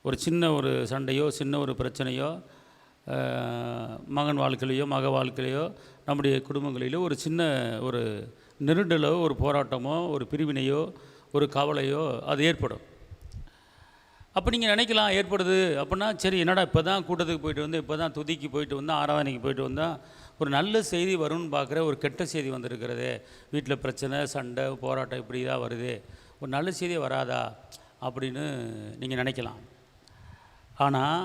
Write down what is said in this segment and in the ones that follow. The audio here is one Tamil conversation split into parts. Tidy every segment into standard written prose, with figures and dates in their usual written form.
ஒரு சின்ன ஒரு சண்டையோ சின்ன ஒரு பிரச்சனையோ மகன் வாழ்க்கையிலையோ மக வாழ்க்கையிலையோ நம்முடைய குடும்பங்களிலோ ஒரு சின்ன ஒரு நெருடலோ ஒரு போராட்டமோ ஒரு பிரிவினையோ ஒரு கவலையோ அது ஏற்படும். அப்போ நீங்கள் நினைக்கலாம் ஏற்படுது அப்படின்னா, சரி என்னடா இப்போ தான் கூட்டத்துக்கு போயிட்டு வந்து இப்போ தான் துதிக்கு போயிட்டு வந்தால் ஆராதனைக்கு போயிட்டு வந்தால் ஒரு நல்ல செய்தி வரும்னு பார்க்குற ஒரு கெட்ட செய்தி வந்திருக்கிறது, வீட்டில் பிரச்சனை சண்டை போராட்டம் இப்படி தான் வருது, ஒரு நல்ல செய்தி வராதா அப்படின்னு நீங்கள் நினைக்கலாம். ஆனால்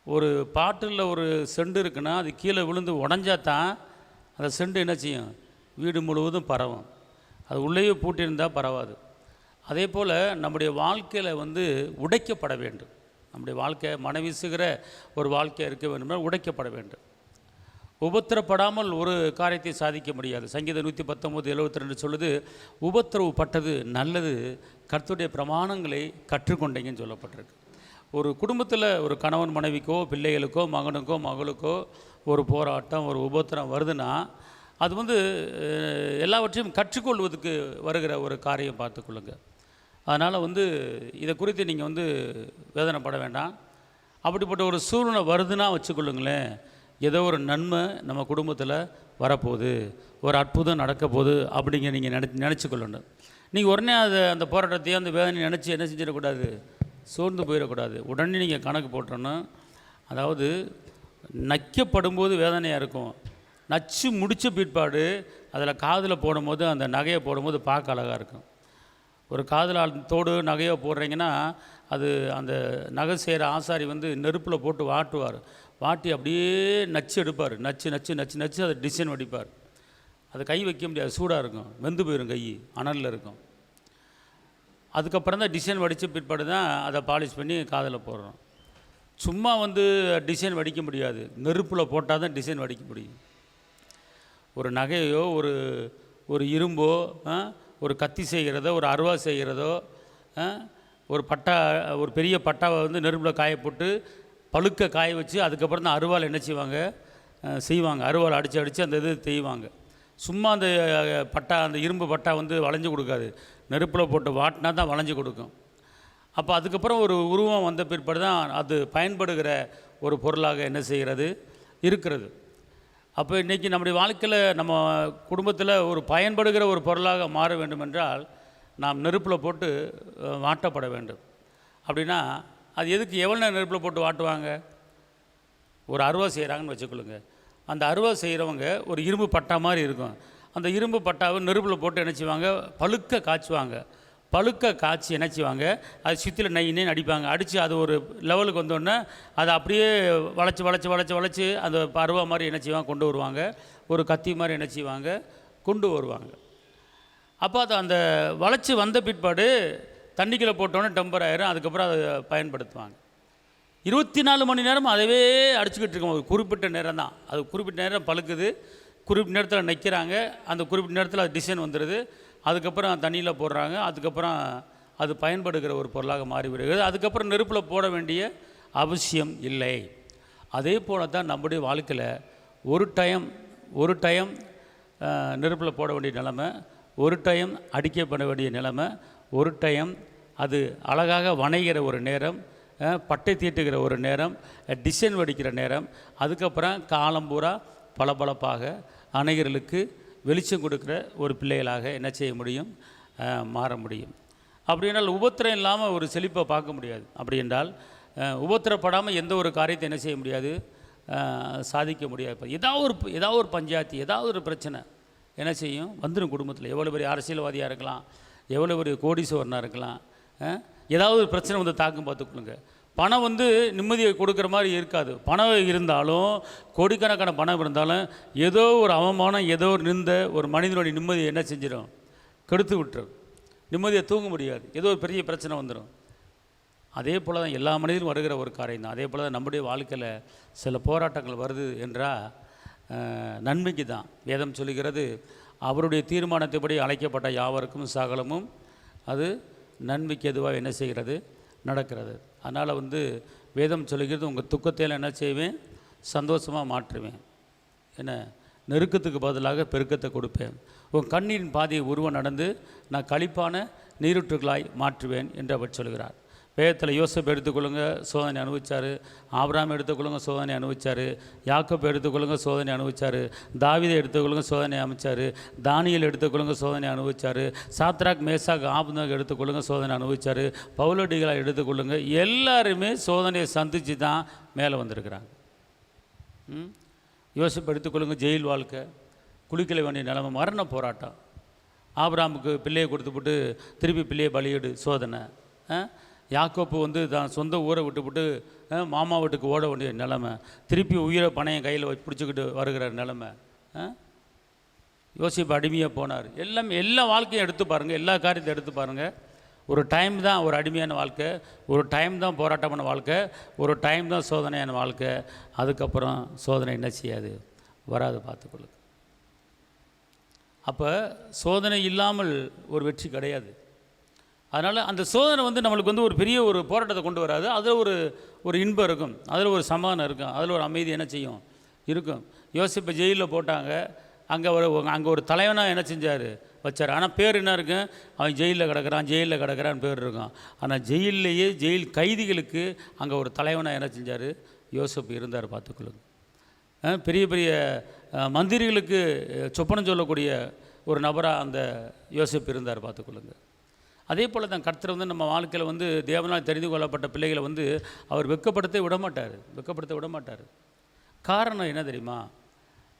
ஒரு பாட்டில் ஒரு செண்டு இருக்குன்னா அது கீழே விழுந்து உடஞ்சா தான் அந்த செண்டு என்ன செய்யும், வீடு முழுவதும் பரவும். அது உள்ளேயே பூட்டியிருந்தால் பரவாது. அதே போல் நம்முடைய வாழ்க்கையில் உடைக்கப்பட வேண்டும். நம்முடைய வாழ்க்கை மனவீசுகிற ஒரு வாழ்க்கை இருக்க வேண்டும்னால் உடைக்கப்பட வேண்டும். உபத்திரப்படாமல் ஒரு காரியத்தை சாதிக்க முடியாது. சங்கீதம் 119:72 சொல்லுது, உபத்திரவு பட்டது நல்லது, கர்த்தருடைய பிரமாணங்களை கற்றுக்கொண்டீங்கன்னு சொல்லப்பட்டிருக்கு. ஒரு குடும்பத்தில் ஒரு கணவன் மனைவிக்கோ பிள்ளைகளுக்கோ மகனுக்கோ மகளுக்கோ ஒரு போராட்டம் ஒரு உபத்திரம் வருதுன்னா அது எல்லாவற்றையும் கற்றுக்கொள்வதற்கு வருகிற ஒரு காரியம் பார்த்துக்கொள்ளுங்க. அதனால் இதை குறித்து நீங்கள் வேதனைப்பட வேண்டாம். அப்படிப்பட்ட ஒரு சூழ்நிலை வருதுன்னா வச்சுக்கொள்ளுங்களேன், ஏதோ ஒரு நன்மை நம்ம குடும்பத்தில் வரப்போகுது, ஒரு அற்புதம் நடக்க போகுது அப்படிங்க நீங்கள் நினச்சிக்கொள்ளணும். நீங்கள் உடனே அந்த போராட்டத்தையும் அந்த வேதனை நினச்சி என்ன செஞ்சிடக்கூடாது, சோர்ந்து போயிடக்கூடாது. உடனே நீங்கள் கணக்கு போட்டோன்னா, அதாவது நைக்கப்படும்போது வேதனையாக இருக்கும், நச்சு முடித்த பிற்பாடு அதில் காதில் போடும்போது அந்த நகையை போடும்போது பார்க்க அழகாக இருக்கும். ஒரு காதில் தோடு நகையோ போடுறீங்கன்னா அது அந்த நகை செய்கிற ஆசாரி நெருப்பில் போட்டு வாட்டுவார், வாட்டி அப்படியே நச்சு எடுப்பார், நச்சு நச்சு நச்சு நச்சு அதை டிசைன் வடிப்பார். அது கை வைக்க முடியாது, சூடாக இருக்கும், வெந்து போயிடும், கை அனலில் இருக்கும். அதுக்கப்புறம் தான் டிசைன் வடித்த பிற்பாடு தான் அதை பாலிஷ் பண்ணி காதில் போடுறோம். சும்மா டிசைன் வடிக்க முடியாது, நெருப்பில் போட்டால் தான் டிசைன் வடிக்க முடியும். ஒரு நகையோ ஒரு இரும்போ ஒரு கத்தி செய்கிறதோ ஒரு அருவா செய்கிறதோ ஒரு பட்டா ஒரு பெரிய பட்டாவை நெருப்பில் காய போட்டு பழுக்க காய வச்சு அதுக்கப்புறம் தான் அருவாள் என்ன செய்வாங்க, அருவாள் அடித்து அந்த இது செய்வாங்க. சும்மா அந்த பட்டா அந்த இரும்பு பட்டா வளைஞ்சு கொடுக்காது, நெருப்பில் போட்டு வாட்டினா தான் வளைஞ்சு கொடுக்கும். அப்போ அதுக்கப்புறம் ஒரு உருவம் வந்த பிற்பாடு தான் அது பயன்படுகிற ஒரு பொருளாக என்ன செய்கிறது இருக்கிறது. அப்போ இன்றைக்கி நம்முடைய வாழ்க்கையில் நம்ம குடும்பத்தில் ஒரு பயன்படுகிற ஒரு பொருளாக மாற வேண்டுமென்றால் நாம் நெருப்பில் போட்டு வாட்டப்பட வேண்டும். அப்படின்னா அது எதுக்கு எவ்வளோ நேரம் நெருப்பில் போட்டு வாட்டுவாங்க? ஒரு அருவா செய்கிறாங்கன்னு வச்சுக்கொள்ளுங்க. அந்த அருவா செய்கிறவங்க ஒரு இரும்பு பட்டா மாதிரி இருக்கும், அந்த இரும்பு பட்டாவை நெருப்பில் போட்டு என்ன செய்வாங்க, பழுக்க காய்ச்சுவாங்க. பழுக்க காய்ச்சி என்ன செய்வாங்க, அது சுற்றில நெய்ன்னு அடிப்பாங்க. அடித்து அது ஒரு லெவலுக்கு வந்தோடனே அதை அப்படியே வளைச்சி வளைச்சி வளைச்சி வளைச்சி அந்த அருவா மாதிரி என்ன செய்வாங்க கொண்டு வருவாங்க, ஒரு கத்தி மாதிரி என்ன செய்வாங்க கொண்டு வருவாங்க. அப்போ அதை அந்த வளைச்சி வந்த பிற்பாடு தண்ணிக்குள்ளே போட்டோன்னே டெம்பர் ஆயிரும், அதுக்கப்புறம் அதை பயன்படுத்துவாங்க. 24 மணி நேரம் அதவே அடிச்சுக்கிட்டு இருக்கோம். ஒரு குறிப்பிட்ட நேரம் தான், அது குறிப்பிட்ட நேரம் பழுக்குது, குறிப்பிட்ட நேரத்தில் நிற்கிறாங்க, அந்த குறிப்பிட்ட நேரத்தில் அது டிசைன் வந்துடுது, அதுக்கப்புறம் தண்ணியில் போடுறாங்க, அதுக்கப்புறம் அது பயன்படுகிற ஒரு பொருளாக மாறிவிடுகிறது. அதுக்கப்புறம் நெருப்பில் போட வேண்டிய அவசியம் இல்லை. அதே போல தான் நம்முடைய வாழ்க்கையில் ஒரு டைம் நெருப்பில் போட வேண்டிய நிலைமை, ஒரு டைம் அடிக்கப்பட வேண்டிய நிலைமை, ஒரு டைம் அது அழகாக வணைகிற ஒரு நேரம், பட்டை தீட்டுகிற ஒரு நேரம், டிசைன் வடிக்கிற நேரம், அதுக்கப்புறம் காலம்பூரா பளபளப்பாக அநேகர்களுக்கு வெளிச்சம் கொடுக்குற ஒரு பிள்ளைகளாக என்ன செய்ய முடியும், மாற முடியும். அப்படி என்றால் உபத்திரம் இல்லாமல் ஒரு செழிப்பை பார்க்க முடியாது. அப்படி என்றால் உபத்திரப்படாமல் எந்த ஒரு காரியத்தை என்ன செய்ய முடியாது, சாதிக்க முடியாது. ஏதாவது ஒரு பஞ்சாயத்து, ஏதாவது ஒரு பிரச்சனை என்ன செய்யும் வந்துடும் குடும்பத்தில். எவ்வளோ பெரிய அரசியல்வாதியாக இருக்கலாம், எவ்வளோ பெரிய கோடீஸ்வரனாக இருக்கலாம், ஏதாவது ஒரு பிரச்சனை தாக்கும் பார்த்துக்கொள்ளுங்க. பணம் நிம்மதியை கொடுக்குற மாதிரி இருக்காது. பணம் இருந்தாலும் கோடிக்கணக்கான பணம் இருந்தாலும் ஏதோ ஒரு அவமானம், ஏதோ ஒரு நிந்த ஒரு மனிதனுடைய நிம்மதியை என்ன செஞ்சிடும், கெடுத்து விட்டுரும். நிம்மதியை தூங்க முடியாது, ஏதோ ஒரு பெரிய பிரச்சனை வந்துடும். அதே போல் தான் எல்லா மனிதனும் வருகிற ஒரு காரியம் தான். அதே போல் தான் நம்முடைய வாழ்க்கையில் சில போராட்டங்கள் வருது என்றால் நன்மைக்கு தான். வேதம் சொல்லுகிறது, அவருடைய தீர்மானத்தைப்படி அழைக்கப்பட்ட யாவருக்கும் சகலமும் அது நன்மைக்கு எதுவாக என்ன செய்கிறது, நடக்கிறது. அதனால் வேதம் சொல்லுகிறது, உங்கள் துக்கத்தையில் என்ன செய்வேன், சந்தோஷமாக மாற்றுவேன், என்ன நெருக்கத்துக்கு பதிலாக பெருக்கத்தை கொடுப்பேன், உன் கண்ணீரின் பாதையை உருவம் நடந்து நான் களிப்பான நீரூற்றுகளாய் மாற்றுவேன் என்று அவர் சொல்கிறார். வேதத்தில் யோசேப்பு எடுத்துக்கொள்ளுங்க, சோதனை அனுபவிச்சார். ஆபிரகாம் எடுத்துக்கொள்ளுங்க, சோதனை அனுபவிச்சார். யாக்கோபு எடுத்துக்கொள்ளுங்க, சோதனை அனுபவிச்சார். தாவீதை எடுத்துக்கொள்ளுங்க, சோதனை அமைச்சார். தானியேல் எடுத்துக்கொள்ளுங்க, சோதனை அனுபவிச்சார். சாத்ராக் மேசாக் ஆபத்நேகோ எடுத்துக்கொள்ளுங்க, சோதனை அனுபவிச்சார். பவுலடிகளை எடுத்துக்கொள்ளுங்க, எல்லாருமே சோதனையை சந்தித்து தான் மேலே வந்திருக்கிறாங்க. யோசேப்பு எடுத்துக்கொள்ளுங்க, ஜெயில் வாழ்க்கை, குளிக்கல வேண்டிய நிலைமை, மரண போராட்டம். ஆபிரகாமுக்கு பிள்ளையை கொடுத்துவிட்டு திருப்பி பிள்ளையை பலியிடு, சோதனை. யாக்கோப்பு வந்து தான் சொந்த ஊரை விட்டுவிட்டு மாமா வீட்டுக்கு ஓட வேண்டிய நிலைமை, திருப்பி உயிரை பணையம் கையில் வச்சு பிடிச்சிக்கிட்டு வருகிற நிலைமை. யோசிப்பு அடிமையாக போனார். எல்லா வாழ்க்கையும் எடுத்து பாருங்கள், எல்லா காரியத்தையும் எடுத்து பாருங்கள். ஒரு டைம் தான் ஒரு அடிமையான வாழ்க்கை, ஒரு டைம் தான் போராட்டமான வாழ்க்கை, ஒரு டைம் தான் சோதனையான வாழ்க்கை. அதுக்கப்புறம் சோதனை என்ன செய்யாது, வராது, பார்த்துக்கொள்ளுங்க. அப்போ சோதனை இல்லாமல் ஒரு வெற்றி கிடையாது. அதனால் அந்த சோதனை வந்து நம்மளுக்கு வந்து ஒரு பெரிய ஒரு போராட்டத்தை கொண்டு வராது. அதில் ஒரு இன்பம் இருக்கும், அதில் ஒரு சமாதானம் இருக்கும், அதில் ஒரு அமைதி என்ன செய்யும், இருக்கும். யோசிப்பை ஜெயிலில் போட்டாங்க, அங்கே ஒரு தலைவனாக என்ன செஞ்சார், வச்சார். ஆனால் பேர் என்ன இருக்கும், அவன் ஜெயிலில் கிடக்கிறான் பேர் இருக்கும். ஆனால் ஜெயிலேயே ஜெயில் கைதிகளுக்கு அங்கே ஒரு தலைவனாக என்ன செஞ்சார், யோசிப்பு இருந்தார், பார்த்துக்கொள்ளுங்க. பெரிய பெரிய மந்திரிகளுக்கு சொப்பனம் சொல்லக்கூடிய ஒரு நபராக அந்த யோசிப்பு இருந்தார், பார்த்துக்கொள்ளுங்க. அதே போல் தான் கர்த்தர் வந்து நம்ம வாழ்க்கையில் வந்து தேவனால் தெரிந்து கொள்ளப்பட்ட பிள்ளைகளை வந்து அவர் வெட்கப்படுத்த விட மாட்டார். காரணம் என்ன தெரியுமா,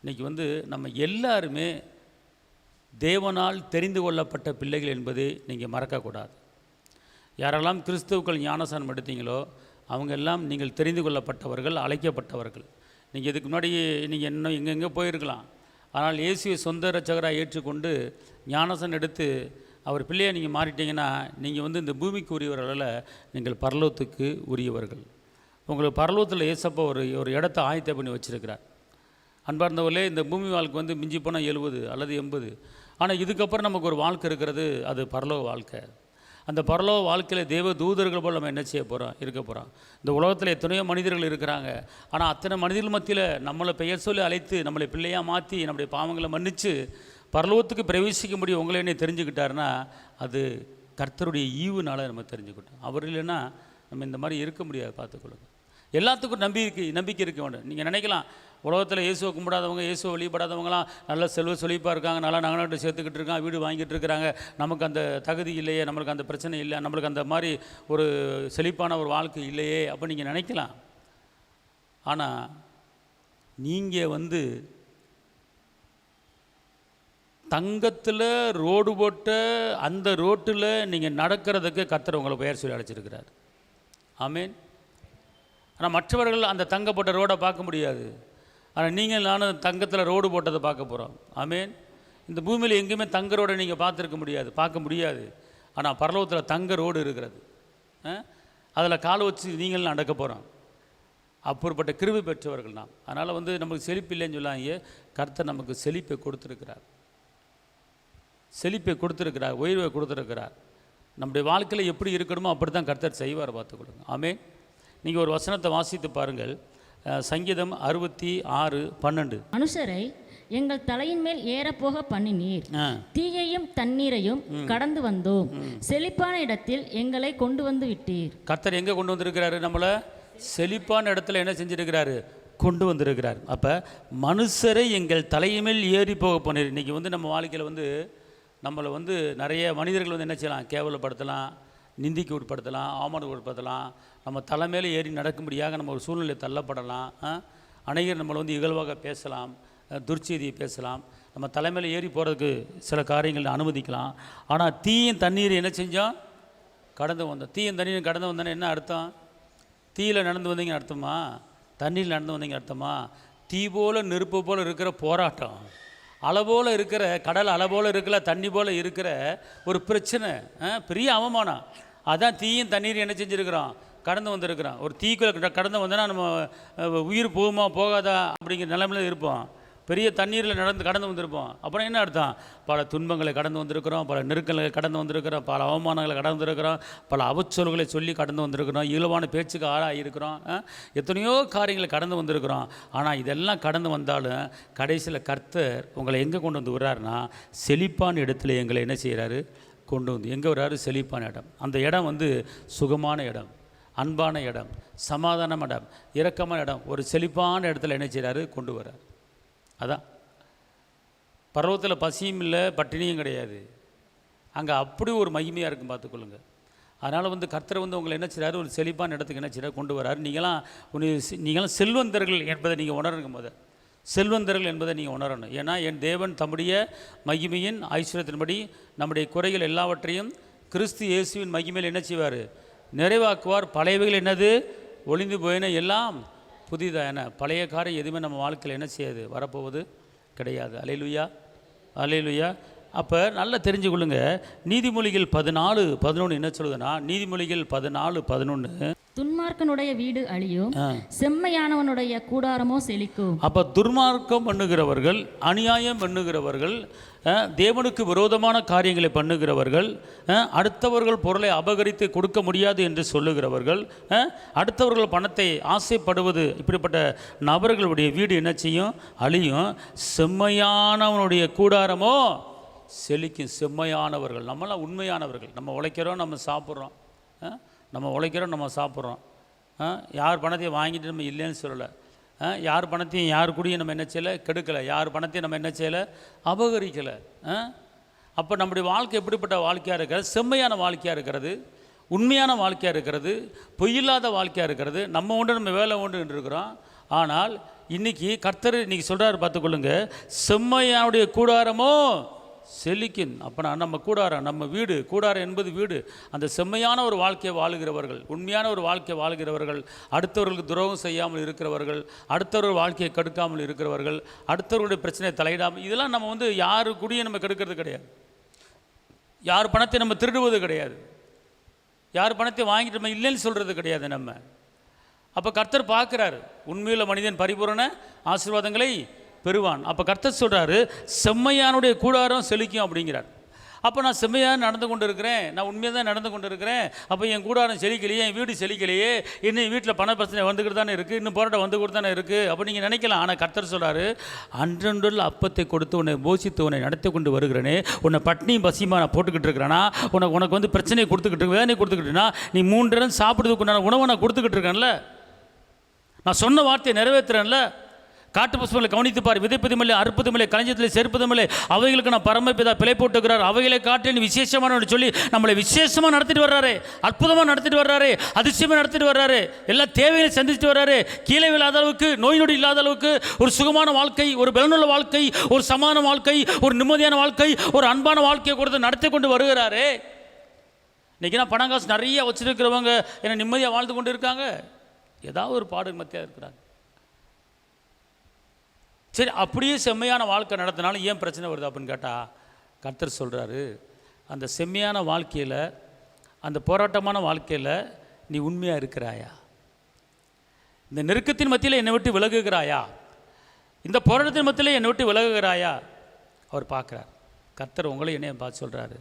இன்றைக்கி வந்து நம்ம எல்லாருமே தேவனால் தெரிந்து கொள்ளப்பட்ட பிள்ளைகள் என்பதை நீங்கள் மறக்கக்கூடாது. யாரெல்லாம் கிறிஸ்துவுக்கள் ஞானஸ்நானம் எடுத்தீங்களோ அவங்க எல்லாம் நீங்கள் தெரிந்து கொள்ளப்பட்டவர்கள், அழைக்கப்பட்டவர்கள். நீங்கள் இதுக்கு முன்னாடி நீங்கள் இன்னும் எங்கெங்கே போயிருக்கலாம், ஆனால் இயேசுவை சொந்த இரட்சகராக ஏற்றுக்கொண்டு ஞானஸ்நானம் எடுத்து அவர் பிள்ளையை நீங்கள் மாறிட்டீங்கன்னா நீங்கள் வந்து இந்த பூமிக்கு உரியவர்கள, நீங்கள் பரலோகத்துக்கு உரியவர்கள். உங்களுக்கு பரலோகத்தில் ஏசப்பா ஒரு இடத்த ஆயத்த பண்ணி வச்சுருக்கிறார். அன்பார்ந்தவர்களே, இந்த பூமி வாழ்க்கை வந்து மிஞ்சி போனால் 70 அல்லது 80. ஆனால் இதுக்கப்புறம் நமக்கு ஒரு வாழ்க்கை இருக்கிறது, அது பரலோக வாழ்க்கை. அந்த பரலோக வாழ்க்கையில் தேவ தூதர்கள் போல் நம்ம என்ன செய்ய போகிறோம், இருக்க போகிறோம். இந்த உலகத்தில் எத்தனையோ மனிதர்கள் இருக்கிறாங்க. ஆனால் அத்தனை மனிதர்கள் மத்தியில் நம்மளை பெயர் சொல்லி அழைத்து நம்மளை பிள்ளையாக மாற்றி நம்முடைய பாவங்களை மன்னித்து பரலோகத்துக்கு பிரவேசிக்க முடியும் உங்களை என்ன தெரிஞ்சுக்கிட்டாருன்னா அது கர்த்தருடைய ஈவுனால் நம்ம தெரிஞ்சுக்கிட்டோம். அவர் இல்லைன்னா நம்ம இந்த மாதிரி இருக்க முடியாது, பார்த்துக்கொள்ளுங்க. எல்லாத்துக்கும் நம்பிக்கை இருக்க வேண்டும். நீங்கள் நினைக்கலாம், உலகத்தில் இயேசுவை கும்பிடாதவங்க, இயேசுவை வழிபடாதவங்களாம் நல்ல செல்வ செழிப்பாக இருக்காங்க, நல்லா நகநாட்டு சேர்த்துக்கிட்டு இருக்காங்க, வீடு வாங்கிட்டு இருக்கிறாங்க, நமக்கு அந்த தகுதி இல்லையே, நம்மளுக்கு அந்த பிரச்சனை இல்லை, நம்மளுக்கு அந்த மாதிரி ஒரு செழிப்பான ஒரு வாழ்க்கை இல்லையே அப்போ நீங்கள் நினைக்கலாம். ஆனால் நீங்கள் வந்து தங்கத்தில் ரோடு போட்ட அந்த ரோட்டில் நீங்கள் நடக்கிறதுக்கு கர்த்தர் உங்களை பெயர் சொல்லி அழைச்சிருக்கிறார். ஆமேன். ஆனால் மற்றவர்கள் அந்த தங்க போட்ட ரோடை பார்க்க முடியாது. ஆனால் நீங்கள் நானும் தங்கத்தில் ரோடு போட்டதை பார்க்க போகிறோம். ஆமேன். இந்த பூமியில் எங்கேயுமே தங்க ரோடை நீங்கள் பார்க்க முடியாது. ஆனால் பரலோகத்தில் தங்க ரோடு இருக்கிறது. அதில் கால் வச்சு நீங்களும் நடக்க போகிறோம். அப்பேற்பட்ட கிருபை பெற்றவர்கள் நாம். அதனால் வந்து நமக்கு செழிப்பு இல்லைன்னு சொல்லாங்க, கர்த்தர் நமக்கு செழிப்பை கொடுத்துருக்கிறார், உயர்வை கொடுத்துருக்கிறார். நம்முடைய வாழ்க்கையில் எப்படி இருக்கணுமோ அப்படி தான் கர்த்தர் செய்வார், பார்த்துக்கொள்ளுங்க. ஆமேன். நீங்கள் ஒரு வசனத்தை வாசித்து பாருங்கள். சங்கீதம் 66:12. மனுஷரை எங்கள் தலையின் மேல் ஏறப்போக பண்ணினீர், தீயையும் தண்ணீரையும் கடந்து வந்தோம், செழிப்பான இடத்தில் எங்களை கொண்டு வந்து விட்டீர். கர்த்தர் எங்கே கொண்டு வந்திருக்கிறாரு, நம்மளை செழிப்பான இடத்துல என்ன செஞ்சிருக்கிறாரு, கொண்டு வந்திருக்கிறார். அப்போ மனுஷரை எங்கள் தலையின் மேல் ஏறி போக பண்ணிரு. இன்றைக்கி வந்து நம்ம வாழ்க்கையில் வந்து நம்மளை வந்து நிறைய மனிதர்கள் வந்து என்ன செய்யலாம், கேவலப்படுத்தலாம், நிந்திக்கு உட்படுத்தலாம், அவமானத்துக்கு உட்படுத்தலாம், நம்ம தலைமையில் ஏறி நடக்கும்படியாக நம்ம ஒரு சூழ்நிலை தள்ளப்படலாம். அநேகர் நம்மளை வந்து இகழ்வாக பேசலாம், துர்ச்செய்தியை பேசலாம், நம்ம தலைமையில் ஏறி போகிறதுக்கு சில காரியங்கள் அனுமதிக்கலாம். ஆனால் தீயும் தண்ணீர் என்ன செஞ்சோம், கடந்து வந்தோம். தீயும் தண்ணீரும் கடந்து வந்தோன்னா என்ன அர்த்தம், தீயில் நடந்து வந்தீங்கன்னு அர்த்தமா, தண்ணியில் நடந்து வந்தீங்க அர்த்தமா? தீ போல் நெருப்பு போல் இருக்கிற போராட்டம், அலை போல் இருக்கிற கடல், அலை போல் இருக்கிற தண்ணி போல் இருக்கிற ஒரு பிரச்சனை, பெரிய அவமானம். அதான் தீயும் தண்ணீர் என்ன செஞ்சுருக்கிறோம், கடந்து வந்திருக்கிறோம். ஒரு தீக்குள்ளே கடந்து வந்தோன்னா நம்ம உயிர் போகுமா போகாதா அப்படிங்கிற நிலைமையில் இருப்போம். பெரிய தண்ணீரில் கடந்து வந்திருப்போம். அப்புறம் என்ன அர்த்தம், பல துன்பங்களை கடந்து வந்திருக்கிறோம், பல நெருக்கங்களை கடந்து வந்திருக்கிறோம், பல அவமானங்களை கடந்து வந்திருக்கிறோம், பல அவச்சொல்களை சொல்லி கடந்து வந்திருக்கிறோம், இயல்பான பேச்சுக்கு ஆளாகிருக்கிறோம், எத்தனையோ காரியங்களை கடந்து வந்திருக்கிறோம். ஆனால் இதெல்லாம் கடந்து வந்தாலும் கடைசியில் கர்த்தர் உங்களை எங்கே கொண்டு வந்து விடுறாருன்னா செழிப்பான இடத்துல எங்களை என்ன செய்கிறாரு, கொண்டு வந்து எங்கே வர்றாரு? செழிப்பான இடம். அந்த இடம் வந்து சுகமான இடம், அன்பான இடம், சமாதான இடம், இரக்கமான இடம். ஒரு செழிப்பான இடத்துல என்ன செய்கிறாரு? கொண்டு வர்றார். அதான் பர்வத்தில் பசியும் இல்லை, பட்டினியும் கிடையாது. அங்கே அப்படி ஒரு மகிமையாக இருக்கும், பார்த்துக்கொள்ளுங்க. அதனால் வந்து கர்த்தர் வந்து உங்களை என்ன செய்கிறாரு? ஒரு செழிப்பான இடத்துக்கு என்ன செய்கிறார்? கொண்டு வராரு. நீங்களாம் செல்வந்தர்கள் என்பதை நீங்கள் உணரணும். போது செல்வந்தர்கள் என்பதை நீங்கள் உணரணும். ஏன்னா என் தேவன் தம்முடைய மகிமையின் ஐஸ்வர்யத்தின்படி நம்முடைய குறைகள் எல்லாவற்றையும் கிறிஸ்து இயேசுவின் மகிமையில் என்ன செய்வார்? நிறைவாக்குவார். பழையவைகள் என்னது? ஒளிந்து போயின, எல்லாம் புதிதான. பழைய காரியம் எதுவுமே நம்ம வாழ்க்கையில் என்ன செய்யாது? வரப்போவது கிடையாது. அல்லேலூயா, அல்லேலூயா. அப்போ நல்லா தெரிஞ்சுக்கொள்ளுங்க. நீதிமொழிகள் 14:11 என்ன சொல்லுதுன்னா, நீதிமொழிகள் 14:11, துன்மார்க்கனுடைய வீடு அழியும், செம்மையானவனுடைய கூடாரமோ செழிக்கும். அப்போ துர்மார்க்கம் பண்ணுகிறவர்கள், அநியாயம் பண்ணுகிறவர்கள், தேவனுக்கு விரோதமான காரியங்களை பண்ணுகிறவர்கள், அடுத்தவர்கள் பொருளை அபகரித்து கொடுக்க முடியாது என்று சொல்லுகிறவர்கள், அடுத்தவர்கள் பணத்தை ஆசைப்படுவது, இப்படிப்பட்ட நபர்களுடைய வீடு என்ன செய்யும்? அழியும். செம்மையானவனுடைய கூடாரமோ செழிக்கும். செம்மையானவர்கள், நம்மளாம் உண்மையானவர்கள். நம்ம உழைக்கிறோம், நம்ம சாப்பிட்றோம். நம்ம உழைக்கிறோம், நம்ம சாப்பிட்றோம். யார் பணத்தையும் வாங்கிட்டு நம்ம இல்லைன்னு சொல்லலை. யார் பணத்தையும் யார் கூடயும் நம்ம என்ன செய்யலை? கெடுக்கலை. யார் பணத்தையும் நம்ம என்ன செய்யலை? அபகரிக்கலை. அப்போ நம்முடைய வாழ்க்கை எப்படிப்பட்ட வாழ்க்கையாக இருக்கிறது? செம்மையான வாழ்க்கையாக இருக்கிறது, உண்மையான வாழ்க்கையாக இருக்கிறது, பொய்யில்லாத வாழ்க்கையாக இருக்கிறது. நம்ம ஒன்று, நம்ம வேலை ஒன்று இருக்கிறோம். ஆனால் இன்றைக்கி கர்த்தர் இன்றைக்கி சொல்கிறாரு, பார்த்துக்கொள்ளுங்க, செம்மையானுடைய கூடாரமோ செழிக்கும். அப்போ நம்ம கூடாரம், நம்ம வீடு, கூடாரம் என்பது வீடு. அந்த செம்மையான ஒரு வாழ்க்கையை வாழுகிறவர்கள், உண்மையான ஒரு வாழ்க்கையை வாழுகிறவர்கள், அடுத்தவர்களுக்கு துரோகம் செய்யாமல் இருக்கிறவர்கள், அடுத்தவர்கள் வாழ்க்கையை கெடுக்காமல் இருக்கிறவர்கள், அடுத்தவர்களுடைய பிரச்சனையை தலையிடாமல், இதெல்லாம் நம்ம வந்து யாரு கூடயும் நம்ம கெடுக்கிறது கிடையாது. யார் பணத்தை நம்ம திருடுவது கிடையாது. யார் பணத்தை வாங்கிட்டு நம்ம இல்லைன்னு சொல்கிறது கிடையாது நம்ம. அப்போ கர்த்தர் பார்க்குறாரு, உண்மையுள்ள மனிதன் பரிபூரண ஆசீர்வாதங்களை பெறுவான். அப்போ கர்த்தர் சொல்கிறாரு, செம்மையானுடைய கூடாரம் செழிக்கும் அப்படிங்கிறார். அப்போ நான் செம்மையாக நடந்து கொண்டு இருக்கிறேன், நான் உண்மையாக தான் நடந்து கொண்டு இருக்கிறேன். அப்போ என் கூடாரம் செழிக்கலையே, என் வீடு செழிக்கலையே, இன்னும் வீட்டில் பண பிரச்சனை வந்துக்கிட்டு தானே இருக்குது, இன்னும் போராட்டம் வந்துக்கிட்டு தானே இருக்குது அப்போ நீங்கள் நினைக்கலாம். ஆனால் கர்த்தர் சொல்கிறாரு, அன்றொன்றுள்ள அப்பத்தை கொடுத்து உன்னை போஷித்து உன்னை நடத்தி கொண்டு வருகிறேனே, உன்னை பட்னியும் பசியுமா நான் போட்டுக்கிட்டு இருக்கிறேன்னா, உனக்கு வந்து பிரச்சனையை கொடுத்துக்கிட்டு இருக்கு, வேதனை கொடுத்துக்கிட்டுனா, நீ 3 நேரம் சாப்பிட்றதுக்கு உண்டான உணவை நான் கொடுத்துக்கிட்டு இருக்கேன்ல, நான் சொன்ன வார்த்தையை நிறைவேற்றுறேன்ல. காட்டு புஷ்பங்களை கவனித்துப்பார், விதைப்பதுமில்லை, அறுப்பதுமில்லை, களஞ்சத்திலே சேர்ப்பதுமில்லை, அவைகளுக்கு நான் பரமபிதா பிழை போட்டுக்கிறார், அவைகளை காட்டி விசேஷமான சொல்லி நம்மளை விசேஷமாக நடத்திட்டு வர்றாரு, அற்புதமாக நடத்திட்டு வர்றாரு, அதிசயமாக நடத்திட்டு வர்றாரு, எல்லா தேவைகளை சந்திச்சுட்டு வர்றாரு. கீழே இல்லாத அளவுக்கு, நோய் நொடி இல்லாத அளவுக்கு ஒரு சுகமான வாழ்க்கை, ஒரு பலனுள்ள வாழ்க்கை, ஒரு சமான வாழ்க்கை, ஒரு நிம்மதியான வாழ்க்கை, ஒரு அன்பான வாழ்க்கையை கொடுத்து நடத்தி கொண்டு வருகிறாரு. இன்றைக்கி நான் பணம் காசு நிறைய வச்சுருக்கிறவங்க என்ன நிம்மதியாக வாழ்ந்து கொண்டு இருக்காங்க? ஏதாவது ஒரு பாடு மத்தியாக இருக்கிறாங்க. சரி, அப்படியே செம்மையான வாழ்க்கை நடத்தினாலும் ஏன் பிரச்சனை வருது அப்படின்னு கேட்டால், கர்த்தர் சொல்கிறாரு, அந்த செம்மையான வாழ்க்கையில், அந்த போராட்டமான வாழ்க்கையில் நீ உண்மையாக இருக்கிறாயா? இந்த நெருக்கத்தின் மத்தியில் என்னை விட்டு விலகுகிறாயா? இந்த போராட்டத்தின் மத்தியில் என்னை விட்டு விலகுகிறாயா? அவர் பார்க்குறார். கர்த்தர் உங்களை என்னைய பார்த்து சொல்கிறாரு,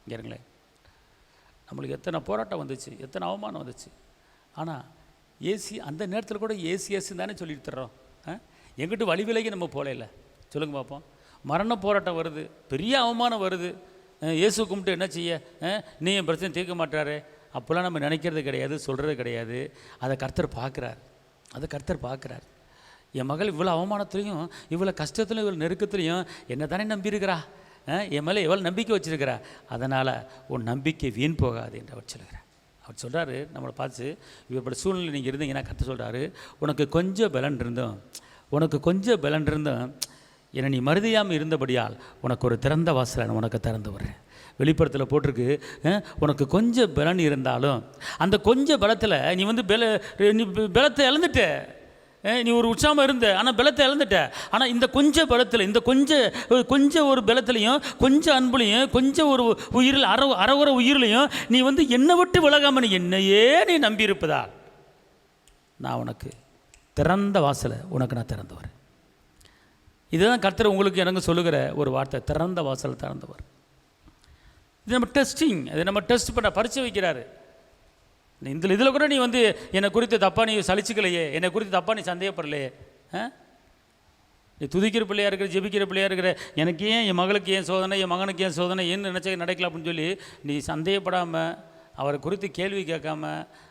இங்கேங்களேன், நம்மளுக்கு எத்தனை போராட்டம் வந்துச்சு, எத்தனை அவமானம் வந்துச்சு. ஆனால் ஏசி அந்த நேரத்தில் கூட ஏசி தானே சொல்லிட்டு தர்றோம். எங்கிட்ட வழி விலகி நம்ம போகல. சொல்லுங்கள் பார்ப்போம். மரண போராட்டம் வருது, பெரிய அவமானம் வருது, இயேசு கும்பிட்டு என்ன செய்ய, நீ என் பிரச்சனை தீர்க்க மாட்டாரு அப்போல்லாம் நம்ம நினைக்கிறது கிடையாது, சொல்கிறது கிடையாது. அதை கர்த்தர் பார்க்குறார். அதை கர்த்தர் பார்க்குறார். என் மகள் இவ்வளோ அவமானத்துலேயும், இவ்வளோ கஷ்டத்துலையும், இவ்வளோ நெருக்கத்துலையும் என்ன தானே நம்பியிருக்கிறா, என் மேலே எவ்வளோ நம்பிக்கை வச்சுருக்கிறா, அதனால் உன் நம்பிக்கை வீண் போகாது என்று அவர் சொல்லுகிறார். அவர் சொல்கிறாரு, நம்மளை பார்த்து, இப்படி சூழ்நிலை நீங்கள் இருந்தீங்கன்னா கர்த்தர் சொல்கிறாரு, உனக்கு கொஞ்சம் பலன் இருந்தோம், என்னை நீ மறுதியாமல் இருந்தபடியால் உனக்கு ஒரு திறந்த வாசலை நான் உனக்கு திறந்து விடுறேன். வெளிப்படத்தில் போட்டிருக்கு, உனக்கு கொஞ்சம் பலன் இருந்தாலும் அந்த கொஞ்சம் பலத்தில் நீ வந்து பலத்தை இழந்துட்ட. நீ ஒரு உற்சாகமாக இருந்த, ஆனால் பலத்தை இழந்துட்ட. ஆனால் இந்த கொஞ்சம் பலத்தில், இந்த கொஞ்சம் ஒரு பலத்துலையும், கொஞ்சம் அன்புலையும், கொஞ்சம் ஒரு உயிரில் அறகுற உயிரிலையும் நீ வந்து என்னை விட்டு விலகாமல் நீ என்னையே நீ நம்பியிருப்பதா நான் உனக்கு திறந்த வாசலை உனக்கு நான் திறந்து வரேன். இதுதான் கர்த்தர் உங்களுக்கு எனக்கு சொல்லுகிற ஒரு வார்த்தை, திறந்த வாசலை திறந்தவர். இது நம்ம டெஸ்டிங், அது நம்ம டெஸ்ட் பண்ண பரிச்சை வைக்கிறாரு. இதில் கூட நீ வந்து என்னை குறித்து தப்பாக நீ சலிச்சுக்கலையே, என்னை குறித்து தப்பாக நீ சந்தேகப்படலையே, நீ துதிக்கிற பிள்ளையா இருக்கிற, ஜெபிக்கிற பிள்ளையா இருக்கிற, எனக்கு ஏன் என் மகளுக்கு ஏன் சோதனை, என் மகனுக்கு ஏன் சோதனை, ஏன் நினச்ச நடக்கல அப்படின்னு சொல்லி நீ சந்தேகப்படாமல், அவரை குறித்து கேள்வி கேட்காம,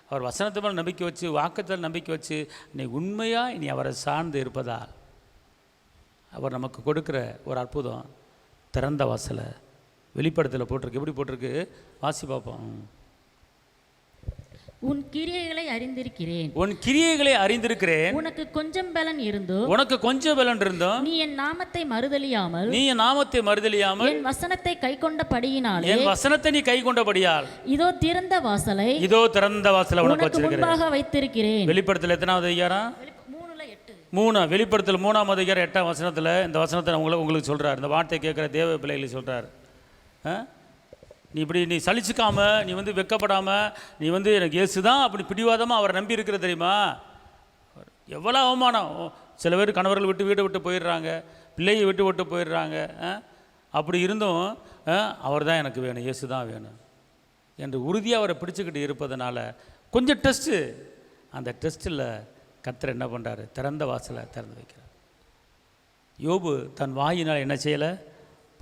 அவர் வசனத்து மேல் நம்பிக்கை வச்சு, வாக்கத்தில் நம்பிக்கை வச்சு, நீ உண்மையாக நீ அவரை சார்ந்து இருப்பதால் அவர் நமக்கு கொடுக்குற ஒரு அற்புதம் திறந்த வாசலை. வெளிப்படத்தில் போட்டிருக்கு. எப்படி போட்டிருக்கு? வாசி பார்ப்போம். உன் கிரியைகளை அறிந்திருக்கிறேன், உன் கிரியைகளை அறிந்திருக்கிறேன், உனக்கு கொஞ்சம் பலன் இருந்தோம், உனக்கு கொஞ்சம் பலன் இருந்தோம், நீ என் நாமத்தை மறுதலியாமல், நீ என் நாமத்தை மறுதலியாமல், என் வசனத்தை கை கொண்டபடியினாலே, என் வசனத்தை நீ கை கொண்டபடியால், இதோ திறந்த வாசலை, இதோ திறந்த வாசலை உனக்கு உனக்கு வச்சிருக்கிறேன். முன்பாக வைத்திருக்கிறேன். வெளிப்படத்தில் எத்தனாவது அதிகாரம்? 3. வெளிப்படத்தில் 3ஆம் அதிகாரம் 8ஆம் வசனத்தில் இந்த வசனத்தை உங்களுக்கு சொல்றார். இந்த வார்த்தை கேட்குற தேவ பிள்ளைகளை சொல்றார். நீ இப்படி நீ சலிச்சுக்காம, நீ வந்து வெக்கப்படாம, நீ வந்து எனக்கு இயேசு தான் அப்படி பிடிவாதமாக அவரை நம்பி இருக்கிற தெரியுமா? எவ்வளோ அவமானம். சில பேர் கணவர்கள் விட்டு வீட்டை விட்டு போயிடுறாங்க, பிள்ளையை விட்டு போயிடுறாங்க. அப்படி இருந்தும் அவர் தான் எனக்கு வேணும், இயேசு தான் வேணும் என்று உறுதியாக அவரை பிடிச்சிக்கிட்டு இருப்பதனால கொஞ்சம் டெஸ்ட்டு. அந்த டெஸ்ட்டில் கர்த்தர் என்ன பண்ணுறாரு? திறந்த வாசலை திறந்து வைக்கிறார். யோபு தன் வாயினால் என்ன செய்யலை?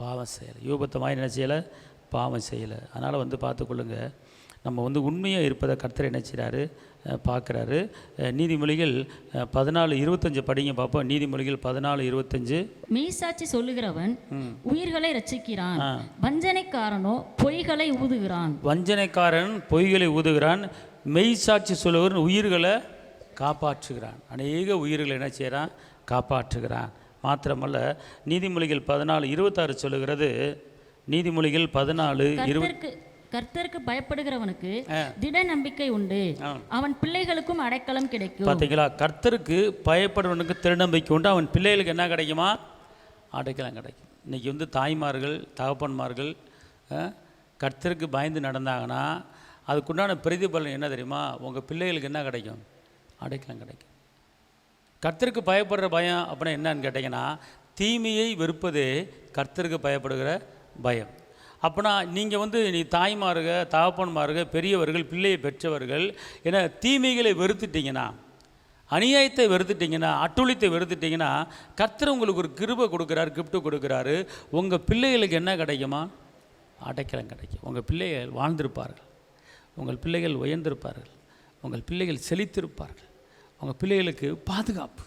பாவம் செய்யலை. யோபு தன் வாயினால் என்ன செய்யலை? பாவம் செய்யலை. அதனால் வந்து பார்த்துக்கொள்ளுங்க, நம்ம வந்து உண்மையாக இருப்பதை கர்த்தர் என்ன செய்கிறாரு? பார்க்குறாரு. நீதிமொழிகள் 14:25 படிங்க பார்ப்போம். நீதிமொழிகள் 14:25. மெய்சாட்சி சொல்லுகிறவன் உயிர்களை ரட்சிக்கிறான், வஞ்சனைக்காரனோ பொய்களை ஊதுகிறான். வஞ்சனைக்காரன் பொய்களை ஊதுகிறான், மெய்சாட்சி சொல்லுகிறவன் உயிர்களை காப்பாற்றுகிறான். அநேக உயிர்களை என்ன செய்கிறான்? காப்பாற்றுகிறான். மாத்திரமல்ல, நீதிமொழிகள் 14:26 சொல்லுகிறது. நீதிமொழிகள் 14:20. கர்த்தருக்கு பயப்படுகிறவனுக்கு திட நம்பிக்கை உண்டு, அவன் பிள்ளைகளுக்கும் அடைக்கலம் கிடைக்கும். பார்த்தீங்களா? கர்த்தருக்கு பயப்படுவனுக்கு திருநம்பிக்கை உண்டு, அவன் பிள்ளைகளுக்கு என்ன கிடைக்குமா? அடைக்கலம் கிடைக்கும். இன்றைக்கி வந்து தாய்மார்கள், தகப்பன்மார்கள் கர்த்தருக்கு பயந்து நடந்தாங்கன்னா அதுக்குண்டான பிரதிபலன் என்ன தெரியுமா? உங்கள் பிள்ளைகளுக்கு என்ன கிடைக்கும்? அடைக்கலம் கிடைக்கும். கர்த்தருக்கு பயப்படுற பயம் அப்படின்னா என்னன்னு கேட்டிங்கன்னா, தீமையை வெறுப்பதே கர்த்தருக்கு பயப்படுகிற பயம். அப்போனா நீங்கள் வந்து நீ தாய்மாருக, தகப்பன்மாருக, பெரியவர்கள், பிள்ளையை பெற்றவர்கள், ஏன்னா தீமைகளை வெறுத்துட்டிங்கன்னா, அநியாயத்தை வெறுத்துட்டிங்கன்னா, அட்டுழித்தை வெறுத்துட்டிங்கன்னா, கர்த்தர் உங்களுக்கு ஒரு கிருபை கொடுக்குறாரு, கிஃப்ட்டு கொடுக்குறாரு. உங்கள் பிள்ளைகளுக்கு என்ன கிடைக்குமா? அடைக்கலம் கிடைக்கும். உங்கள் பிள்ளைகள் வாழ்ந்திருப்பார்கள், உங்கள் பிள்ளைகள் உயர்ந்திருப்பார்கள், உங்கள் பிள்ளைகள் செழித்திருப்பார்கள், உங்கள் பிள்ளைகளுக்கு பாதுகாப்பு,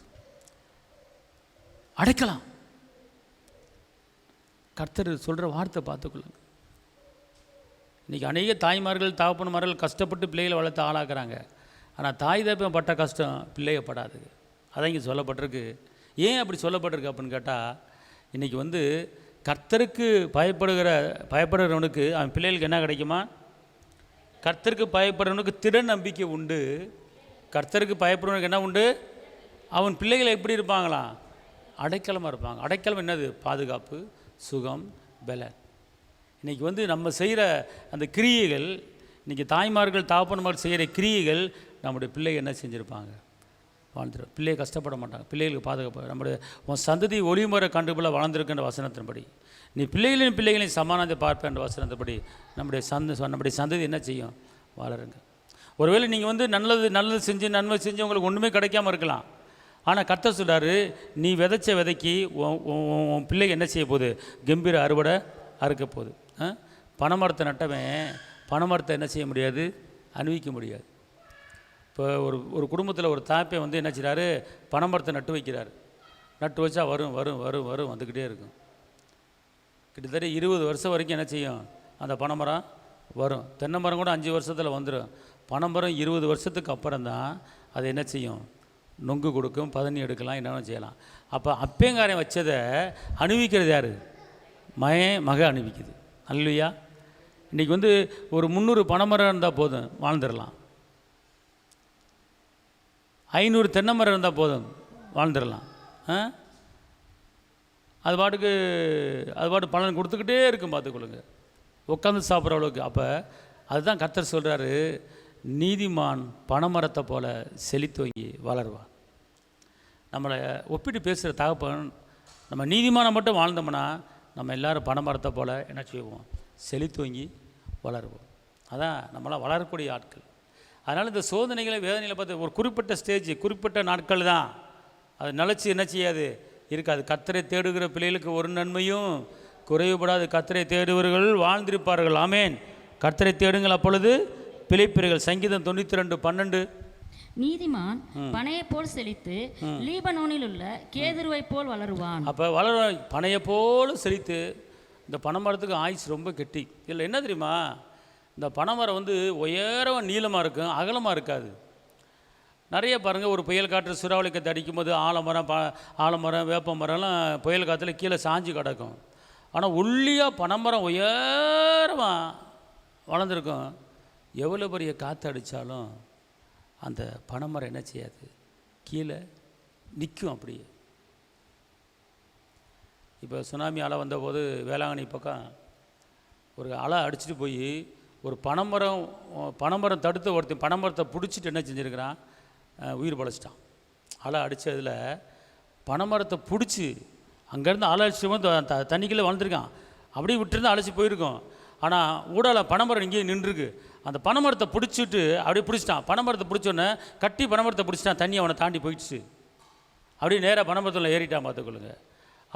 அடைக்கலாம். கர்த்தர் சொல்கிற வார்த்தை பார்த்துக்கொள்ளுங்க. இன்றைக்கி அநேக தாய்மார்கள், தகப்பன்மார்கள் கஷ்டப்பட்டு பிள்ளைகளை வளர்த்து ஆளாக்குறாங்க. ஆனால் தாய் தகப்பன் பட்ட கஷ்டம் பிள்ளைய படாது. அதான் இங்கே சொல்லப்பட்டிருக்கு. ஏன் அப்படி சொல்லப்பட்டிருக்கு அப்படின்னு கேட்டால், இன்றைக்கி வந்து கர்த்தருக்கு பயப்படுகிறவனுக்கு அவன் பிள்ளைகளுக்கு என்ன கிடைக்குமா? கர்த்தருக்கு பயப்படுறவனுக்கு திட நம்பிக்கை உண்டு. கர்த்தருக்கு பயப்படுறவனுக்கு என்ன உண்டு? அவன் பிள்ளைகள் எப்படி இருப்பாங்களாம்? அடைக்கலமாக இருப்பாங்க. அடைக்கலம் என்னது? பாதுகாப்பு, சுகம், பலன். இன்றைக்கி வந்து நம்ம செய்கிற அந்த கிரியைகள், இன்றைக்கி தாய்மார்கள், தகப்பன்மார்கள் செய்கிற கிரியைகள் நம்முடைய பிள்ளைகள் என்ன செஞ்சுருப்பாங்க? வாழ்ந்துடும். பிள்ளையை கஷ்டப்பட மாட்டாங்க, பிள்ளைகளுக்கு பாதுகாப்பு. நம்முடைய உன் சந்ததி ஒளிமுறை கண்டுபோல வளர்ந்துருக்கின்ற வசனத்தின்படி, நீ பிள்ளைகளையும் சமானத்தை பார்ப்பேன்ற வசனத்தின்படி நம்முடைய சந்ததி என்ன செய்யும்? வளருங்க. ஒருவேளை நீங்கள் வந்து நல்லது செஞ்சு நன்மை செஞ்சு உங்களுக்கு ஒன்றுமே கிடைக்காம இருக்கலாம். ஆனால் கர்த்தர் சொல்கிறாரு, நீ விதைச்ச விதைக்கு உன் பிள்ளைங்க என்ன செய்ய போகுது? கம்பீர அறுவடை அறுக்க போகுது. பனைமரத்தை நட்டவன் பனைமரத்தை என்ன செய்ய முடியாது? அணிவிக்க முடியாது. இப்போ ஒரு குடும்பத்தில் ஒரு தாப்பை வந்து என்ன செய்கிறாரு? பனைமரத்தை நட்டு வைக்கிறார். நட்டு வச்சா வரும் வரும் வரும் வரும் வந்துக்கிட்டே இருக்கும். கிட்டத்தட்ட 20 வருஷம் வரைக்கும் என்ன செய்யும்? அந்த பனைமரம் வரும். தென்னை மரம் கூட 5 வருஷத்தில் வந்துடும். பனைமரம் 20 வருஷத்துக்கு அப்புறம் தான் அது என்ன செய்யும்? நொங்கு கொடுக்கும், பதனி எடுக்கலாம், என்னென்ன செய்யலாம். அப்போ அப்பேங்காரன் வச்சதை அணிவிக்கிறது யார்? மக அணிவிக்குது. அல்லையா? இன்றைக்கி வந்து ஒரு 300 பனைமரம் இருந்தால் போதும், வாழ்ந்துடலாம். 500 தென்னை மரம் இருந்தால் போதும், வாழ்ந்துடலாம். அது பாட்டு பலன் கொடுத்துக்கிட்டே இருக்கும். பார்த்துக்கொள்ளுங்க, உட்காந்து சாப்பிட்ற அளவுக்கு. அப்போ அதுதான் கர்த்தர் சொல்கிறாரு, நீதிமான் பனைமரத்தை போல செழித்தோங்கி வளருவான். நம்மளை ஒப்பிட்டு பேசுகிற தகப்பன், நம்ம நீதிமானை மட்டும் வாழ்ந்தோம்னா நம்ம எல்லோரும் பனைமரத்தை போல் என்ன செய்வோம்? செழித்தோங்கி வளருவோம். அதான் நம்மளாம் வளரக்கூடிய ஆட்கள். அதனால் இந்த சோதனைகளை, வேதனைகளை பார்த்து ஒரு குறிப்பிட்ட ஸ்டேஜ், குறிப்பிட்ட நாட்கள் தான். அது நிலச்சி என்ன செய்யாது? இருக்காது. கர்த்தரை தேடுகிற பிள்ளைகளுக்கு ஒரு நன்மையும் குறைவுபடாது. கர்த்தரை தேடுவர்கள் வாழ்ந்திருப்பார்கள். ஆமேன். கர்த்தரை தேடுங்கள், அப்பொழுது பிழைப்பீர்கள். சங்கீதம் 92:12. நீதிமான் பனையை போல் செழித்து லீபனோனில் உள்ள கேதுருவை போல் வளருவான். அப்போ பனையை போல் செழித்து. இந்த பனைமரத்துக்கு ஆயுசு ரொம்ப கெட்டி. இல்லை என்ன தெரியுமா, இந்த பனைமரம் வந்து உயரம் நீளமாக இருக்கும், அகலமாக இருக்காது. நிறைய பாருங்கள், ஒரு புயல் காற்று சூறாவளி காற்று அடிக்கும் போது ஆலமரம் வேப்ப மரம்லாம் புயல் காற்றுல கீழே சாஞ்சு கிடக்கும். ஆனால் ஒல்லியாக பனைமரம் உயரமாக வளர்ந்துருக்கும். எவ்வளோ பெரிய காற்று அடித்தாலும் அந்த பனைமரம் என்ன செய்யாது, கீழே நிற்கும் அப்படியே. இப்போ சுனாமி அலை வந்தபோது வேளாங்கண்ணி பக்கம் ஒரு அலை அடிச்சுட்டு போய் ஒரு பனைமரம் தடுத்து ஒருத்தன் பனைமரத்தை பிடிச்சிட்டு என்ன செஞ்சுருக்கிறான், உயிர் பழைச்சிட்டான். அலை அடித்ததில் பனைமரத்தை பிடிச்சி அங்கேருந்து அலை அடிச்சுட்டு போது தண்ணிக்குள்ளே வளர்ந்துருக்கான். அப்படியே விட்டுருந்து அழைச்சி போயிருக்கோம். ஆனால் ஊடால பனைமரம் இங்கேயே நின்றுருக்கு. அந்த பனைமரத்தை பிடிச்சிட்டு அப்படியே பிடிச்சிட்டான். பனைமரத்தை பிடிச்சோன்னே கட்டி பனைமரத்தை பிடிச்சிட்டான். தண்ணி அவனை தாண்டி போயிடுச்சு. அப்படியே நேராக பனைமரத்தில் ஏறிட்டான் பார்த்துக்கொள்ளுங்க.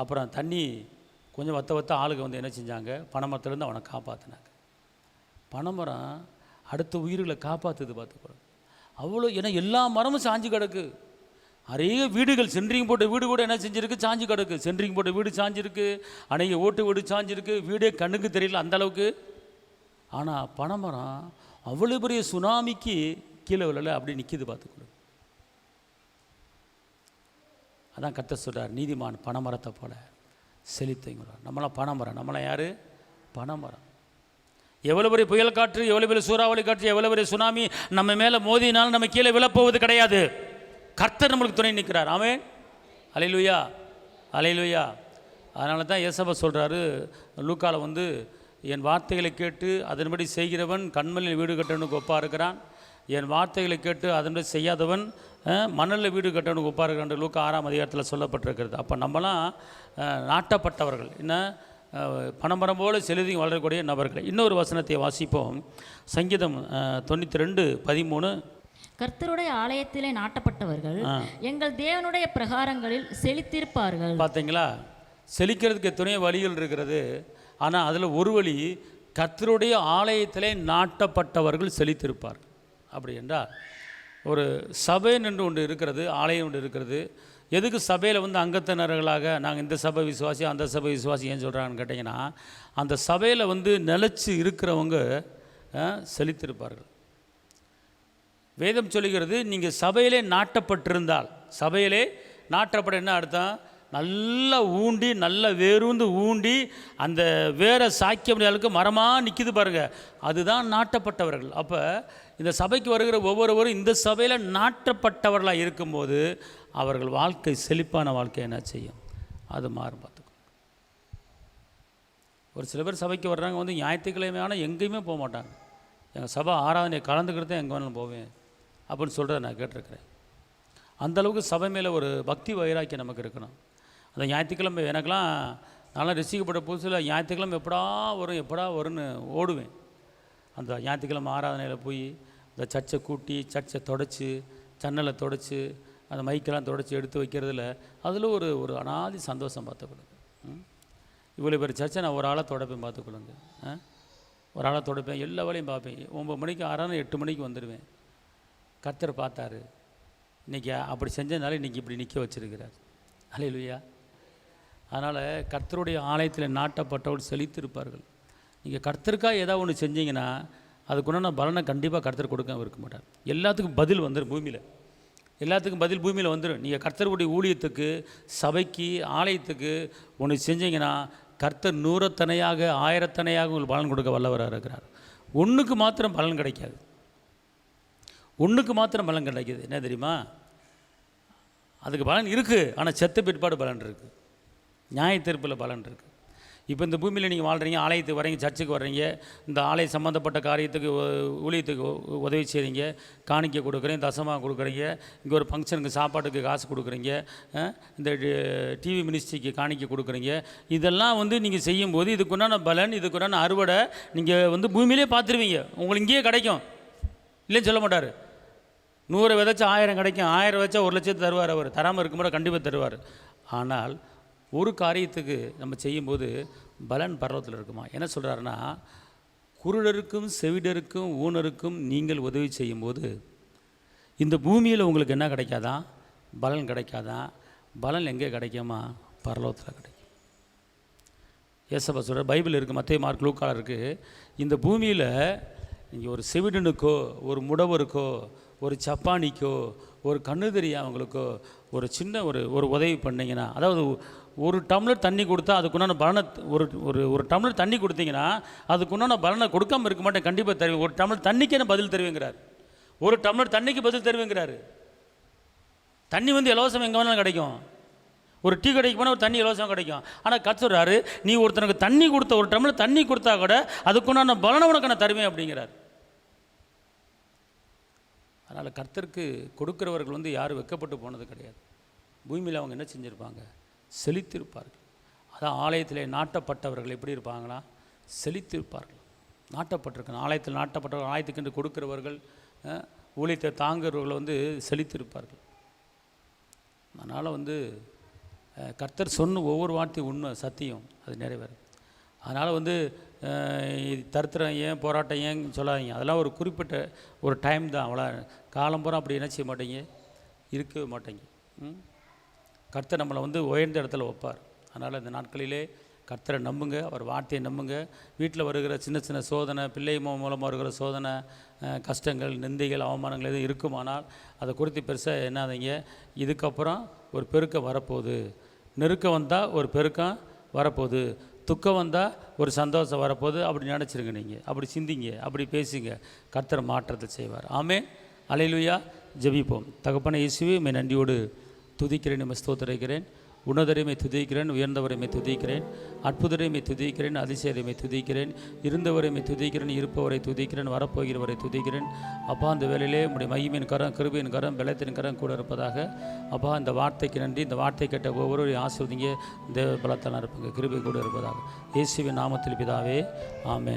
அப்புறம் தண்ணி கொஞ்சம் வத்த ஆளுங்க வந்து என்ன செஞ்சாங்க, பனைமரத்துலேருந்து அவனை காப்பாற்றினாங்க. பனைமரம் அடுத்த உயிர்களை காப்பாற்றுது பார்த்துக்கொள்ளுங்க. அவ்வளோ, ஏன்னா எல்லா மரமும் சாஞ்சு கிடக்கு. நிறைய வீடுகள் சென்ட்ரிங் போட்ட வீடு கூட என்ன செஞ்சுருக்கு, சாஞ்சு கிடக்கு. சென்ட்ரிங் போட்ட வீடு சாஞ்சிருக்கு, அன்றைக்கி ஓட்டு வீடு சாஞ்சிருக்கு. வீடே கண்ணுக்கு தெரியல அந்தளவுக்கு. ஆனால் பனைமரம் அவ்வளோ பெரிய சுனாமிக்கு கீழே விழல, அப்படி நிற்கிது பார்த்துக்கொடு. அதான் கர்த்தர் சொல்கிறார், நீதிமான் பனைமரத்தை போல செழித்துங்கிறார். நம்மளாம் பனைமரம். நம்மளாம் யார்? பனைமரம். எவ்வளோ பெரிய புயல் காற்று, எவ்வளோ பெரிய சூறாவளி காற்று, எவ்வளோ பெரிய சுனாமி நம்ம மேலே மோதினாலும் நம்ம கீழே விழப்போவது கிடையாது. கர்த்தர் நம்மளுக்கு துணை நிற்கிறார். ஆமென். அல்லேலூயா, அல்லேலூயா. அதனால தான் ஏசப்பா சொல்கிறாரு லூக்கால வந்து, என் வார்த்தைகளை கேட்டு அதன்படி செய்கிறவன் கண்மலையில் வீடு கட்டவனுக்கு ஒப்பாக இருக்கிறான், என் வார்த்தைகளை கேட்டு அதன்படி செய்யாதவன் மணலில் வீடு கட்டவனுக்கு ஒப்பாக இருக்கிறான். லூக்கா 6ஆம் அதிகாரத்தில் சொல்லப்பட்டிருக்கிறது. அப்போ நம்மளாம் நாட்டப்பட்டவர்கள், என்ன பனைமரம் போல செலுதி வளரக்கூடிய நபர்கள். இன்னொரு வசனத்தை வாசிப்போம். சங்கீதம் 92:13. கர்த்தருடைய ஆலயத்திலே நாட்டப்பட்டவர்கள் எங்கள் தேவனுடைய பிரகாரங்களில் செழித்திருப்பார்கள். பார்த்தீங்களா, செழிக்கிறதுக்கு எத்தனையோ வழிகள் இருக்கிறது. ஆனால் அதில் ஒரு வழி, கர்த்தருடைய ஆலயத்திலே நாட்டப்பட்டவர்கள் செழித்திருப்பார். அப்படி என்றால் ஒரு சபை என்று ஒன்று இருக்கிறது, ஆலயம் ஒன்று இருக்கிறது. எதுக்கு சபையில் வந்து அங்கத்தினர்களாக நாங்கள் இந்த சபை விசுவாசி அந்த சபை விசுவாசி ஏன் சொல்கிறாங்கன்னு கேட்டிங்கன்னா, அந்த சபையில் வந்து நிலச்சி இருக்கிறவங்க செழித்திருப்பார்கள். வேதம் சொல்லுகிறது, நீங்கள் சபையிலே நாட்டப்பட்டிருந்தால், சபையிலே நாட்டப்பட என்ன அர்த்தம், நல்லா ஊண்டி, நல்லா வேரூந்து ஊண்டி அந்த வேற சாய்க்க முடியாத மரமாக நிற்கிது பாருங்கள், அதுதான் நாட்டப்பட்டவர்கள். அப்போ இந்த சபைக்கு வருகிற ஒவ்வொருவரும் இந்த சபையில் நாட்டப்பட்டவர்களாக இருக்கும்போது அவர்கள் வாழ்க்கை செழிப்பான வாழ்க்கை என்ன செய்யும், அது மாறும். பார்த்துக்கோ. ஒரு சில பேர் சபைக்கு வர்றாங்க வந்து ஞாயிற்றுக்கிழமையான எங்கேயுமே போக மாட்டாங்க. எங்கள் சபை ஆராதனை கலந்துக்கிட்டு தான் எங்கே வேணாலும் போவேன் அப்படின்னு சொல்கிறத நான் கேட்டிருக்கிறேன். அந்தளவுக்கு சபை மேலே ஒரு பக்தி வைராக்கியம் நமக்கு இருக்கணும். அந்த ஞாயிற்றுக்கிழமை எனக்கெல்லாம் நல்லா ரசிக்கப்பட்ட புதுசில் ஞாயிற்றுக்கிழமை எப்படா வரும்னு ஓடுவேன். அந்த ஞாயிற்றுக்கிழமை ஆராதனையில் போய் இந்த சர்ச்சை கூட்டி, சர்ச்சை தொடச்சி, ஜன்னலை தொடச்சி, அந்த மைக்கெல்லாம் தொடச்சி எடுத்து வைக்கிறதுல அதில் ஒரு அனாதி சந்தோஷம் பார்த்துக்கொள்ளுங்க. இவ்வளோ பேர் சர்ச்சை நான் ஒரு ஆளை தொடப்பேன் பார்த்துக்கொள்ளுங்க. ஒரு ஆளை தொடப்பேன், எல்லா வேலையும் பார்ப்பேன். 9 மணிக்கு ஆறான 8 மணிக்கு வந்துடுவேன். கர்த்தர் பார்த்தாரு, இன்றைக்கி அப்படி செஞ்சதுனால இன்றைக்கி இப்படி நிற்க வச்சுருக்கிறார். அல்லேலூயா. அதனால் கர்த்தருடைய ஆலயத்தில் நாட்டப்பட்டவர்கள் செழித்திருப்பார்கள். நீங்கள் கர்த்தருக்காக ஏதாவது ஒன்று செஞ்சீங்கன்னா அதுக்குன்னா பலனை கண்டிப்பாக கர்த்தர் கொடுக்க இருக்க மாட்டார். எல்லாத்துக்கும் பதில் வந்துடும் பூமியில், எல்லாத்துக்கும் பதில் பூமியில் வந்துடும். நீங்கள் கர்த்தருடைய ஊழியத்துக்கு, சபைக்கு, ஆலயத்துக்கு ஒன்று செஞ்சீங்கன்னா கர்த்தர் 100 1000 உங்களுக்கு பலன் கொடுக்க வல்லவராக இருக்கிறார். ஒன்றுக்கு மாத்திரம் பலன் கிடைக்காது, ஒன்றுக்கு மாத்திரம் பலன் கிடைக்கிது. என்ன தெரியுமா, அதுக்கு பலன் இருக்குது, ஆனால் செத்த பிற்பாடு பலன் இருக்குது, நியாய தீர்ப்பில் பலன் இருக்குது. இப்போ இந்த பூமியில் நீங்கள் வாழ்கிறீங்க, ஆலயத்துக்கு வர்றீங்க, சர்ச்சுக்கு வர்றீங்க, இந்த ஆலயம் சம்மந்தப்பட்ட காரியத்துக்கு ஊழியத்துக்கு உதவி செய்கிறீங்க, காணிக்கை கொடுக்குறீங்க, தசமாக கொடுக்குறீங்க, இங்கே ஒரு ஃபங்க்ஷனுக்கு சாப்பாட்டுக்கு காசு கொடுக்குறீங்க, இந்த டிவி மினிஸ்ட்ரிக்கு காணிக்கை கொடுக்குறீங்க. இதெல்லாம் வந்து நீங்கள் செய்யும்போது இதுக்குண்டான பலன், இதுக்குண்டான அறுவடை நீங்கள் வந்து பூமியிலே பார்த்துருவீங்க. உங்களுக்கு இங்கேயே கிடைக்கும், இல்லைன்னு சொல்ல மாட்டார். 100 விதைச்சா 1000 கிடைக்கும், 1000 வச்சா 1,00,000 தருவார். அவர் தராமல் இருக்கும்போது கண்டிப்பாக தருவார். ஆனால் ஒரு காரியத்துக்கு நம்ம செய்யும்போது பலன் பரலோகத்தில் இருக்குமா? என்ன சொல்கிறாருன்னா, குருடருக்கும் செவிடருக்கும் ஊனருக்கும் நீங்கள் உதவி செய்யும்போது இந்த பூமியில் உங்களுக்கு என்ன கிடைக்காதான்? பலன் கிடைக்காதான்? பலன் எங்கே கிடைக்குமா? பரலோகத்தில் கிடைக்கும். ஏசப்பா சொல்கிறார், பைபிள் இருக்குது, மத்தேயு, மார்க், லூக்கா இருக்குது. இந்த பூமியில் நீங்கள் ஒரு செவிடனுக்கோ, ஒரு முடவருக்கோ, ஒரு சப்பானிக்கோ, ஒரு கண்ணு தெரியாதவங்களுக்கோ ஒரு சின்ன ஒரு உதவி பண்ணிங்கன்னா, அதாவது ஒரு டம்ளர் தண்ணி கொடுத்தா அதுக்குண்டான பலனை, ஒரு டம்ளர் தண்ணி கொடுத்தீங்கன்னா அதுக்குண்டான பலனை கொடுக்காமல் இருக்க மாட்டேன், கண்டிப்பாக தருவேன். ஒரு டம்ளர் தண்ணிக்கு என்ன பதில் தருவேங்கிறார். ஒரு டம்ளர் தண்ணிக்கு பதில் தருவேங்கிறாரு. தண்ணி வந்து இலவசம் எங்கே வேணாலும் கிடைக்கும். ஒரு டீ கடைக்கு போனால் ஒரு தண்ணி இலவசம் கிடைக்கும். ஆனால் கத்துறாரு, நீ ஒருத்தனுக்கு தண்ணி கொடுத்த, ஒரு டம்ளர் தண்ணி கொடுத்தா கூட அதுக்குண்டான பலனை உனக்கு நான் தருவேன் அப்படிங்கிறார். அதனால் கர்த்தருக்கு கொடுக்குறவர்கள் வந்து யாரும் வெட்கப்பட்டு போனது கிடையாது. பூமியில் அவங்க என்ன செஞ்சுருப்பாங்க? செழித்திருப்பார்கள். அதான் ஆலயத்தில் நாட்டப்பட்டவர்கள் எப்படி இருப்பாங்களா? செழித்திருப்பார்கள். நாட்டப்பட்டிருக்கணும். ஆலயத்தில் நாட்டப்பட்டவர்கள், ஆலயத்துக்கென்று கொடுக்கிறவர்கள், ஊழியத்தை தாங்குறவர்கள் வந்து செழித்திருப்பார்கள். அதனால் வந்து கர்த்தர் சொன்ன ஒவ்வொரு வார்த்தையும் உண்மை, சத்தியம், அது நிறைவேறும். அதனால் வந்து தருத்திரம் ஏன், போராட்டம் ஏன் சொல்லாதீங்க. அதெல்லாம் ஒரு குறிப்பிட்ட ஒரு டைம் தான். அவ்வளோ காலம் பூரா அப்படி என்ன செய்ய மாட்டீங்க, இருக்கவே மாட்டீங்க. கர்த்தர் நம்மளை வந்து உயர்ந்த இடத்துல வைப்பார். அதனால் இந்த நாட்களிலே கர்த்தரை நம்புங்க, அவர் வார்த்தையை நம்புங்க. வீட்டில் வருகிற சின்ன சின்ன சோதனை, பிள்ளை மூலமாக வருகிற சோதனை, கஷ்டங்கள், நிந்தைகள், அவமானங்கள் எதுவும் இருக்குமானால் அதை குறித்து பெருசாக என்னாதீங்க. இதுக்கப்புறம் ஒரு பெருக்கம் வரப்போகுது. நெருக்கம் வந்தால் ஒரு பெருக்கம் வரப்போகுது. துக்கம் வந்தால் ஒரு சந்தோஷம் வரப்போகுது. அப்படி நினச்சிருங்க. நீங்கள் அப்படி சிந்திங்க, அப்படி பேசுங்க. கர்த்தர் மாற்றத்தை செய்வார். ஆமென். அல்லேலூயா. ஜெபிப்போம். தகப்பனே இயேசுவே, உம்மை நன்றியோடு துதிக்கிறேன், உம்மை ஸ்தோத்திரிக்கிறேன். உன்னதரைமை துதிக்கிறேன், உயர்ந்தவரைமை துதிக்கிறேன், அற்புதரைமை துதிக்கிறேன், அதிசயரைமை துதிக்கிறேன், இருந்தவரைமை துதிக்கிறேன், இருப்பவரை துதிக்கிறேன், வரப்போகிறவரை துதிக்கிறேன். அப்பா, அந்த வேளையிலே உம்முடைய மகிமையின் கரம், கிருபையின் கரம், பலத்தின் கரம் கூட இருப்பதாக. அப்பா, இந்த வார்த்தைக்கு நன்றி. இந்த வார்த்தை கேட்ட ஒவ்வொருவரையும் ஆசீர்வதிங்க. தேவ பலத்தால் இருப்பங்க, கிருபை கூட இருப்பதாக. இயேசுவின் நாமத்தில் பிதாவே, ஆமென்.